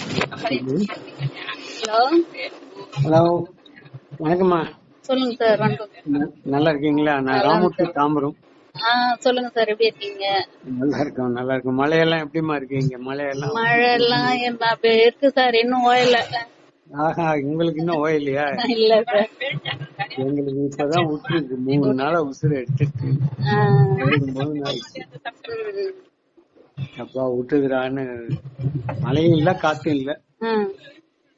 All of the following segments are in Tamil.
ஹலோ ஹலோ, வணக்கம்மா. சொல்லுங்க சார். வணக்கம். நல்லா இருக்கீங்களா? நான் நல்லா ராமூர்த்தி இருக்கேன். தாம்பரம். சொல்லுங்க சார், எப்படி இருக்கீங்க? நல்லா இருக்கோம், நல்லா இருக்கும். மழையெல்லாம் எப்படிமா இருக்கீங்க? மழையெல்லாம் மழை எல்லாம் அப்படியே இருக்கு சார், இன்னும் ஓயல. ஆஹா, உங்களுக்கு இன்னும் ஓயலையா? இல்ல சார். எங்களுக்கு இப்பதான் விட்டுருக்கு. 3 நாளா உசுறு எடுத்துட்டு 3 நாள் அப்பா விட்டுதுடான்னு. மழையும் இல்ல, காத்தும் இல்ல,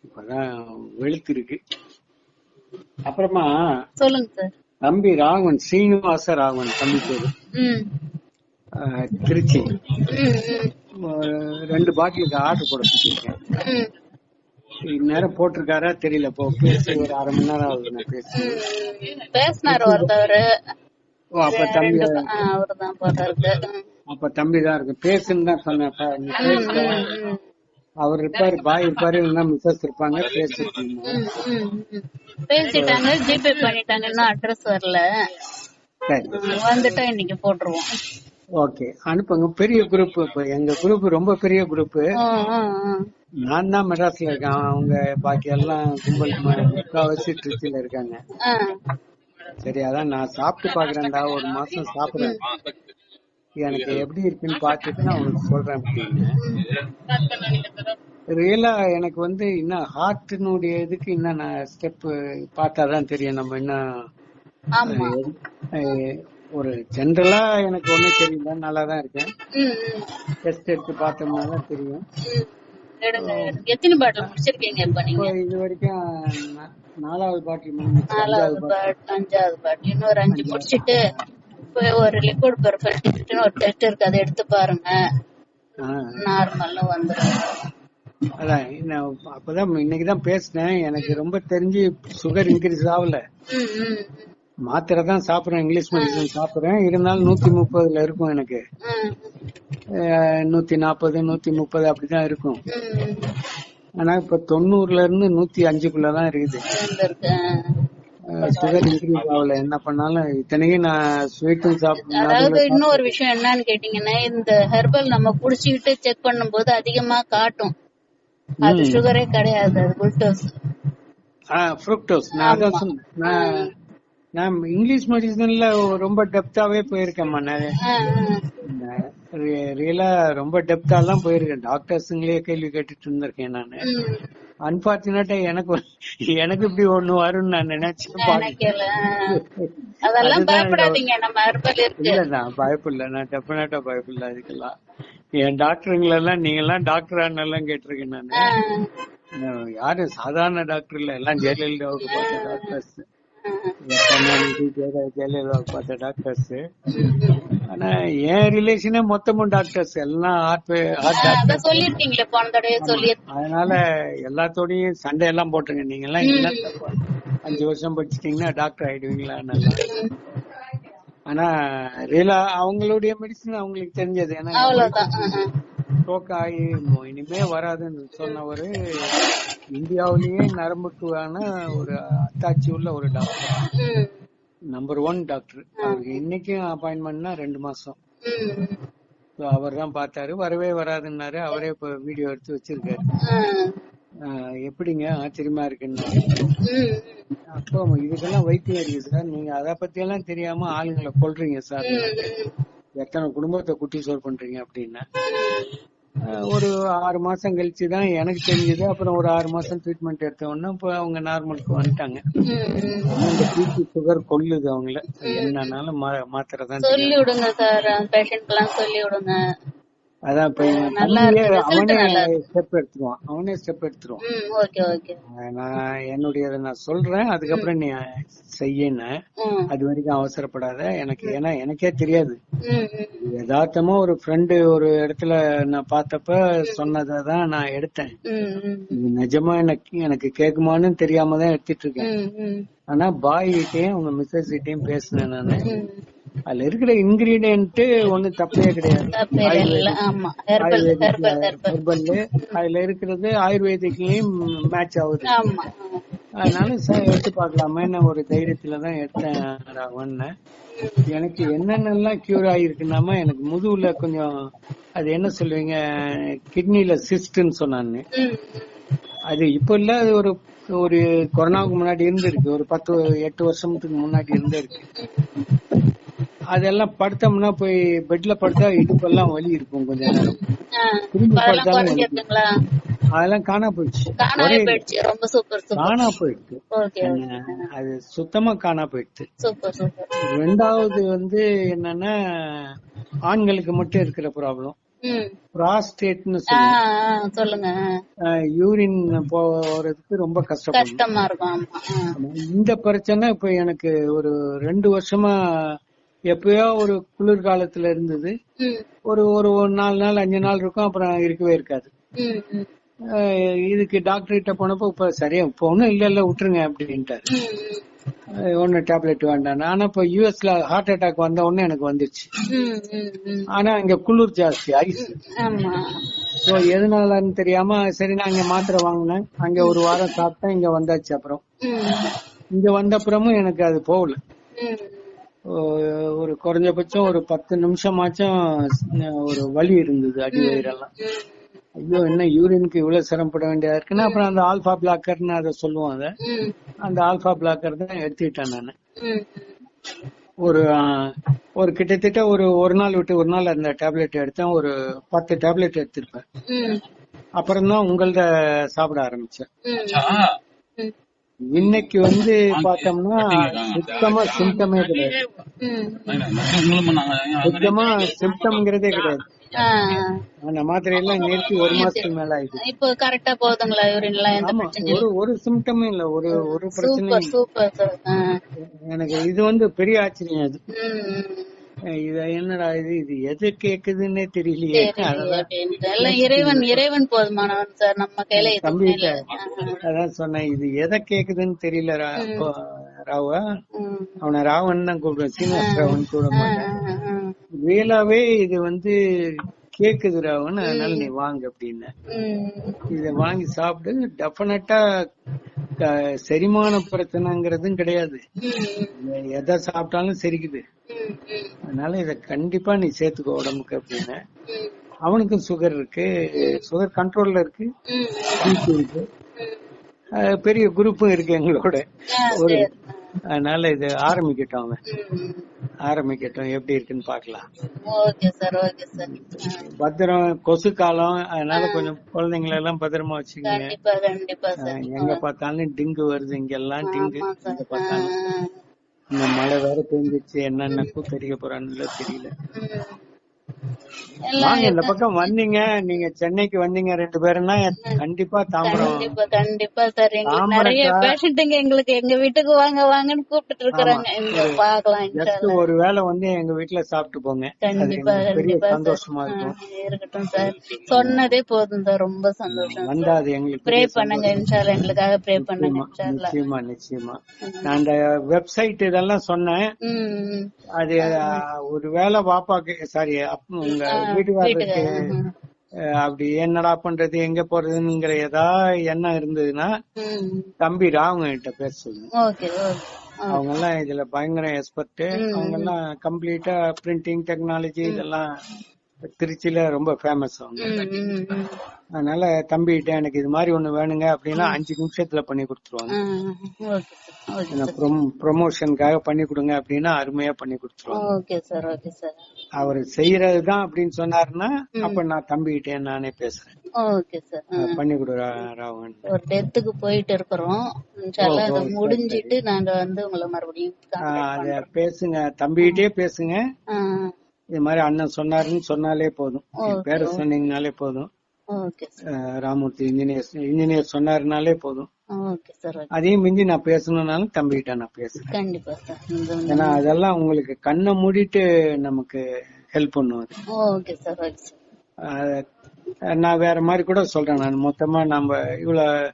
இப்பதான் வெளுத்து இருக்கு. அப்புறமா சொல்லுங்க சார். தம்பி ராகவன், சீனிவாச ராகவன் தம்பி பேரு, திருச்சி. 2 பாட்டிலுக்கு ஆர்டர் போட சொல்லிருக்கேன். இந்நேரம் போட்டிருக்காரா தெரியல. இப்போ பேசி ஒரு 1/2 மணி நேரம் ஆகுது நான் பேசி. பேசினாரு ஒருத்தவரு. அப்ப தம்பி அவருதான் போட்டாரு. அப்ப தம்பி தான் இருக்கு. பேசுன்னு தான் சொன்னேன். அவர் இருப்பாரு, பாய் இருப்பாரு, இல்லைன்னா மிஸ்ஸஸ் இருப்பாங்க. பேசிட்டாங்க, ஜிபே பண்ணிட்டாங்க. இன்னும் அட்ரஸ் வரல. வந்துட்டா இன்னைக்கு போட்டுருவோம். ஓகே, அனுப்புங்க. பெரிய குரூப். இப்ப எங்க குரூப் ரொம்ப பெரிய குரூப். நான் தான் மெட்ராஸ்ல இருக்கேன். அவங்க பாக்கி எல்லாம் கும்பல் முக்காவாசி திருச்சியில இருக்காங்க. சரி, அதான் நான் சாப்பிட்டு பாக்குறேன்டா. ஒரு மாசம் சாப்பிடுறேன், எனக்கு எப்படி இருக்குன்னு பாத்துட்டு நான் உங்களுக்கு சொல்றேன் அப்படின்னு. ரியலா எனக்கு இன்னும் ஹார்ட்னுடைய இதுக்கு இன்னும் நான் ஸ்டெப் பார்த்தாதான் தெரியும். நம்ம இன்னும் ஒரு ஜென்ரலா எனக்கு ஒண்ணும் தெரியல, நல்லாதான் இருக்கேன். டெஸ்ட் எடுத்து பார்த்தோம்னா தான் தெரியும். எத்தனை பாட்டில் முடிச்சிருக்கீங்க இப்ப நீங்க? இது வரைக்கும் 4வது பாட்டில், 5வது பாட்டில். இன்னொரு 5 முடிச்சிட்டு ஒரு லிக்விட் பெர்ஃபெக்ட் ஒரு டெஸ்ட் இருக்கு, அதை எடுத்து பாருங்க. நார்மல்ல வந்துடும். அதான் அப்பதான் இன்னைக்குதான் பேசினேன். எனக்கு ரொம்ப தெரிஞ்சு சுகர் இன்க்ரீஸ் ஆகல. மாத்திரை தான் சாப்பிடுறேன், இங்கிலீஷ் மெடிசன் சாப்பிடுறேன். இருந்தாலும் 130ல இருக்கும் எனக்கு. 140 130 அப்படிதான் இருக்கும். ஆனா இப்ப 90ல இருந்து 105க்குள்ளதான் இருக்குது. சுகர் இன்க்ரீஸ் ஆகல. என்ன பண்ணாலும் இத்தனைக்கும் நான் ஸ்வீட்டும் சாப்பிடுறேன். அதாவது இன்னொரு விஷயம் என்னன்னு கேட்டீங்கன்னா, இந்த ஹெர்பல் நம்ம குடிச்சுக்கிட்டு செக் பண்ணும் போது அதிகமா காட்டும். அது சுகரே கிடையாது, அது குளுக்கோஸ். ஃப்ரூக்டோஸ். நான் அதான் சொன்னேன். நான் இங்கிலீஷ் மெடிசன்ல ரொம்ப டெப்தாவே போயிருக்கேன். ரியலா ரொம்ப டெப்தாலாம் போயிருக்கேன். டாக்டர்ஸுங்களே கேள்வி கேட்டுட்டு இருந்திருக்கேன் நானு. அன்பார்ச்சுனேட்டா எனக்கு இப்படி ஒண்ணு வரும்னு நான் நினைச்சேன். இல்ல, நான் பயப்படல. நான் டெஃபினட்டா பயப்படல அதுக்கெல்லாம். என் டாக்டருங்களெல்லாம் நீங்க எல்லாம் டாக்டரானெல்லாம் கேட்டிருக்கேன் நானு. யாரும் சாதாரண டாக்டர் இல்ல, எல்லாம் ஜெயலலிதாவுக்கு பார்த்த டாக்டர்ஸ், ஜெயலலிதாவுக்கு பார்த்த டாக்டர்ஸ். ஆனா என் ரிலேஷனே மொத்தமும் டாக்டர்ஸ், எல்லாம் அதனால எல்லாத்தோடயும் சண்டை எல்லாம் போட்டுருங்க. நீங்க எல்லாம் 5 வருஷம் படிச்சிட்டீங்கன்னா டாக்டர் ஆயிடுவீங்களா? நல்லா. ஆனா ரியலா அவங்களுடைய மெடிசன் அவங்களுக்கு தெரிஞ்சது. ஏன்னா ஸ்ட்ரோக் ஆகி இனிமே வராதுன்னு சொன்னவரு இந்தியாவிலேயே நரம்புக்கான ஒரு அத்தாட்சி உள்ள ஒரு டாக்டர், நம்பர் 1 டாக்டர். அவருக்கு இன்னைக்கும் அப்பாயின்மெண்ட்னா 2 மாசம். அவர் தான் பார்த்தாரு. வரவே வராதுன்னாரு. அவரே இப்ப வீடியோ எடுத்து வச்சிருக்காரு. எப்படிங்க ஆச்சரியமா இருக்குன்னு. அப்போ இதுக்கெல்லாம் வைத்தியம் இருக்கு சார், நீங்க அதை பத்தி எல்லாம் தெரியாம ஆளுங்களை கொல்றீங்க சார், எத்தனை குடும்பத்தை குட்டி சோறு பண்றீங்க அப்படின்னா. ஒரு 6 மாசம் கழிச்சுதான் எனக்கு தெரிஞ்சது. அப்புறம் ஒரு 6 மாசம் ட்ரீட்மெண்ட் எடுத்த உடனே இப்ப அவங்க நார்மலுக்கு வந்துட்டாங்க. இந்த பிபி சுகர் கொல்லுது அவங்கள. என்னன்னாலும் மாத்திரை தான் சொல்லி விடுங்க சார், பேஷண்ட் எல்லாம் சொல்லி விடுங்க. அதான் இப்ப அவனே ஸ்டெப் எடுத்துருவான். நான் என்னுடையதை நான் சொல்றேன், அதுக்கப்புறம் நீ செய்யணும். அது வரைக்கும் அவசரப்படாத. ஏன்னா எனக்கே தெரியாது. யதார்த்தமா ஒரு ஃப்ரெண்டு ஒரு இடத்துல நான் பார்த்தப்ப சொன்னதான் நான் எடுத்தேன். நிஜமா எனக்கு கேக்குமான்னு தெரியாம தான் எடுத்துட்டு இருக்கேன். ஆனா பாய் கிட்டையும் உங்க மிஸ்ஸஸ் கிட்டையும் பேசினேன் நானு. அதுல இருக்கிற இன்கிரீடியன்ட் ஒண்ணு தப்பே கிடையாது. ஹெர்பல் அதுல இருக்கிறது ஆயுர்வேதிக்லயும் மேட்ச் ஆகுது. அதனால சார் எடுத்து பார்க்கலாமேன்னு ஒரு தைரியத்துலதான் எடுத்தேன் ராகவன். எனக்கு என்னென்னலாம் கியூர் ஆயிருக்குன்னாம எனக்கு முதுகுல கொஞ்சம் அது என்ன சொல்லுவீங்க கிட்னில சிஸ்ட்ன்னு சொன்னான்னு. அது இப்ப இல்ல, அது ஒரு ஒரு கொரோனாவுக்கு முன்னாடி இருந்திருக்கு, ஒரு 10-8 வருஷத்துக்கு முன்னாடி இருந்தே இருக்கு. அதெல்லாம் படுத்தோம்னா போய் பெட்ல படுத்தா இடுப்பெல்லாம் வலி இருக்கும் கொஞ்ச நேரம், திரும்பி படுத்தாலும் வலிக்கும். அதெல்லாம் காணா போயிடுச்சு, காணா போயிடுச்சு, அது சுத்தமா காணா போயிடுச்சு. ரெண்டாவது என்னன்னா ஆண்களுக்கு மட்டும் இருக்கிற ப்ராப்ளம் பிராஸ்டேட்னு சொல்லுங்க. யூரின் போறதுக்கு ரொம்ப கஷ்டமா இருக்கும். இந்த பிரச்சனை இப்ப எனக்கு ஒரு 2 வருஷமா எப்பயோ ஒரு குளிர்காலத்துல இருந்தது, ஒரு 4 நாள் 5 நாள் இருக்கும், அப்புறம் இருக்கவே இருக்காது. இதுக்கு டாக்டர் கிட்ட போனப்போ இப்ப சரியா இப்ப ஒண்ணும் இல்ல விட்டுருங்க அப்படின்ட்டாரு. ஒன்னு டேப்லெட் வேண்டாம். ஆனா இப்ப யூஎஸ்ல ஹார்ட் அட்டாக் வந்த உடனே எனக்கு வந்துருச்சு. ஆனா இங்க குளிர் ஜாஸ்தி, ஐஸ். சோ எதனாலன்னு தெரியாம சரி நான் இங்க மாத்திரை வாங்கினேன், அங்க ஒரு வாரம் சாப்பிட்டேன், இங்க வந்தாச்சு. அப்புறம் இங்க வந்த அப்புறமும் எனக்கு அது போகல. ஒரு குறைஞ்சபட்சம் ஒரு 10 நிமிஷமாச்சும் ஒரு வலி இருந்தது அடி வயிறெல்லாம். ஐயோ என்ன யூரினுக்கு இவ்வளவு சிரமப்பட வேண்டியதா இருக்குன்னா அப்புறம் அந்த ஆல்பா பிளாக்கர்னு அதை சொல்லுவோம். அந்த ஆல்பா பிளாக்கர் தான் எடுத்துக்கிட்டேன் நானு. ஒரு கிட்டத்தட்ட ஒரு நாள் விட்டு ஒரு நாள் அந்த டேப்லெட் எடுத்தேன், ஒரு 10 டேப்லெட் எடுத்திருப்பேன். அப்புறம் தான் உங்கள்ட்ட சாப்பிட ஆரம்பிச்சேன். இன்னைக்கு பார்த்தோம்னா சுத்தமா சிம்டமே கிடையாது, சுத்தமா சிம்டம்ங்கிறதே கிடையாது. அந்த மாத்திரை எல்லாம் நிறுத்தி 1 மாசத்துக்கு மேல ஆயிடுச்சு. இப்போ கரெக்டா போகுதுங்களா யூரின்லாம்? ஒரு சிம்டமும் இல்ல, ஒரு பிரச்சனையும். எனக்கு இது பெரிய ஆச்சரியம். அது இது என்னடா இது எது கேக்குதுன்னே தெரியலையே. இறைவன் போதுமானவன் சார், நம்ம கையில தம்பிகிட்ட அதான் சொன்னேன், இது எதை கேக்குதுன்னு தெரியல. ராவா, அவனை ராவன் தான் கூப்பிடுவேன், சீனிவாஸ் ராவன் கூட மாட்டேன். ரியலாவே இது கேக்குது ராவன், அதனால நீ வாங்க அப்படின்னு. இத வாங்கி சாப்பிட்டு டெஃபினட்டா செரிமான பிரச்சனைங்கிறதும் கிடையாது, எதை சாப்பிட்டாலும் சரிக்குது. அதனால இத கண்டிப்பா நீ சேர்த்துக்கோ உடம்புக்கு அப்படின்னு. அவனுக்கும் சுகர் இருக்கு, சுகர் கண்ட்ரோல்ல இருக்கு, பிபி இருக்கு, பெரிய குரூப்பும் இருக்கு எங்களோட. அதனால இது ஆரம்பிக்கட்டும், எப்படி இருக்குன்னு பாக்கலாம். பத்திரம், கொசு காலம், அதனால கொஞ்சம் குழந்தைங்களை எல்லாம் பத்திரமா வச்சுக்கோங்க. எங்க பார்த்தாலும் டிங்கு வருது, இங்க எல்லாம் டிங்கு எங்க பார்த்தாலும். இந்த மழை வேற பெஞ்சிச்சு, என்னென்ன கூத்தடிக்க போறான்னு தெரியல. வாங்க இந்த பக்கம் வந்தீங்க, நீங்க சென்னைக்கு வந்தீங்க 2 பேருன்னா கண்டிப்பா தாம்பரம். கண்டிப்பா சார், நிறைய பேஷண்ட்டுங்க எங்களுக்கு எங்க வீட்டுக்கு வாங்க வாங்கன்னு கூப்பிட்டு இருக்காங்க. ஒரு வேளை எங்க வீட்டுல சாப்பிட்டு போங்க, பெரிய சந்தோஷமா இருக்கும். இருக்கட்டும் சார், சொன்னதே போதும் சார், ரொம்ப சந்தோஷம். வந்தாது எங்களுக்கு ப்ரே பண்ணுங்க இன்ஷால்லா, எங்களுக்காக ப்ரே பண்ணுங்க. நிச்சயமா நிச்சயமா. நான் அந்த வெப்சைட் இதெல்லாம் சொன்னேன், அது ஒரு வேளை பாப்பாக்கு சாரி உங்க வீட்டுக்காரருக்கு அப்படி என்னடா பண்றது எங்க போறதுங்கிற ஏதாவது எண்ணம் இருந்ததுன்னா தம்பி ராவங்க கிட்ட பேச சொல்லுங்க. அவங்க எல்லாம் இதுல பயங்கர எக்ஸ்பர்ட். அவங்க எல்லாம் கம்ப்ளீட்டா பிரிண்டிங் டெக்னாலஜி இதெல்லாம் திருச்சியில ரொம்ப ஃபேமஸ் அவங்க. அதனால தம்பிகிட்ட எனக்கு இது மாதிரி ஒண்ணு வேணுங்க அப்படின்னா 5 நிமிஷத்துல பண்ணி கொடுத்துருவாங்க. ப்ரொமோஷனுக்காக பண்ணி கொடுங்க அப்படின்னா அருமையா பண்ணி கொடுத்துருவாங்க. அவர் செய்யறதுதான் அப்படின்னு சொன்னாருன்னா அப்ப நான் தம்பிகிட்ட நானே பேசுறேன். பண்ணி கொடுறாவன். ஒரு டெத்துக்கு போயிட்டு இருக்கிறோம், முடிஞ்சிட்டு நாங்க உங்களை மறுபடியும் அத பேசுங்க, தம்பிகிட்டே பேசுங்க. இது மாதிரி அண்ணன் சொன்னாருன்னு சொன்னாலே போதும், பேர சொன்னீங்கனாலே போதும். ராமூர்த்தி இன்ஜினியர் சொன்னாருனாலே போதும். அதையும் மிஞ்சி நான் பேசணும்னாலும் தம்பிகிட்ட நான் பேசுறேன். கண்டிப்பா சார், ஏன்னா அதெல்லாம் உங்களுக்கு கண்ணை மூடிட்டு நமக்கு ஹெல்ப் பண்ணுவாரு. நான் வேற மாதிரி கூட சொல்றேன், நான் மொத்தமா நம்ம இவ்வளவு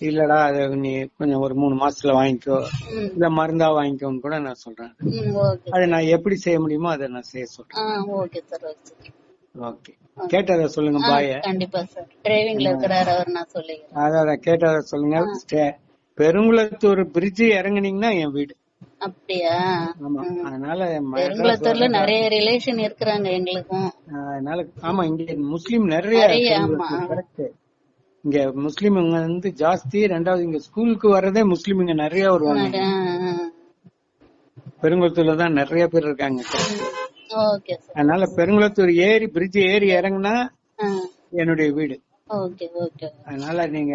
இல்லடா அத நீ கொஞ்சம் ஒரு 3 மாசத்துல வாங்கிக்கோ, இல்ல மருந்தா வாங்கிக்கோன்னு கூட நான் சொல்றேன். அதை நான் எப்படி செய்ய முடியுமோ அதை நான் செய்ய சொல்றேன். ஓகே, கேட்டத சொல்லுங்க. பாய கண்டிப்பா சார், டிரைவிங்ல இருக்கறாரு அவர், நான் சொல்லிக்கிறேன். அத கேட்டத சொல்லுங்க. பெருங்குளத்தூர் பிரிட்ஜ் இறங்குனீங்கன்னா என் வீடு. அப்படியா? ஆமா, அதனால மெட்ராஸ் பெருங்குளத்தூர்ல வர்றதா நிறைய ரிலேஷன் இருக்கிறாங்க எங்களுக்கும். அதனால ஆமா, இங்க முஸ்லீம் நிறைய நிறைய. ஆமா. பெருங்குளத்தூர் கரெக்ட். இங்க முஸ்லீமுங்க வந்து ஜாஸ்தி. ரெண்டாவது இங்க ஸ்கூலுக்கு வர்றதே முஸ்லீமுங்க நிறைய வருவாங்க. பெருங்குளத்தூர்ல தான் நிறைய பேர் இருக்காங்க. Okay sir. அதனால பெருங்குளத்தூர் ஏறி பிரிட்ஜ் ஏறி இறங்குனா என்னுடைய வீடு. Okay okay. அதனால நீங்க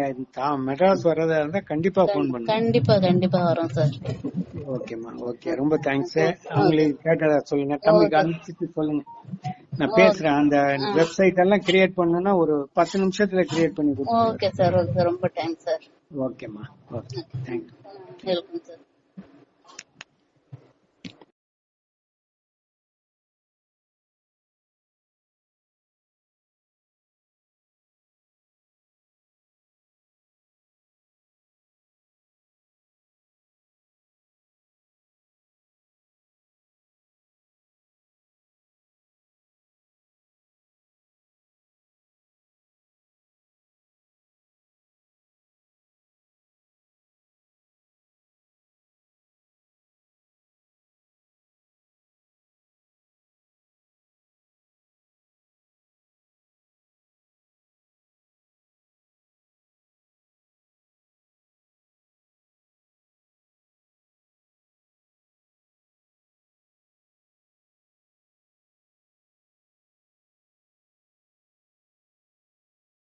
மெட்ராஸ் வர்றதா இருந்தா கண்டிப்பா போன் பண்ணுங்க. கண்டிப்பா கண்டிப்பா வரோம் சார். ஓகேமா, ஓகே, ரொம்ப தேங்க்ஸ். அவங்களுக்கு கேட்டதா சொல்லுங்க, தம்பிக்கு அனுப்பிச்சிட்டு சொல்லுங்க. நான் பேசுறேன். அந்த வெப்சைட் எல்லாம் கிரியேட் பண்ணனும்னா ஒரு 10 நிமிஷத்துல கிரியேட் பண்ணி கொடுத்துருவேன். ஓகே சார், ஓகே, ரொம்ப தேங்க்ஸ் சார். ஓகேமா, ஓகே, தேங்க்யூ. Welcome sir.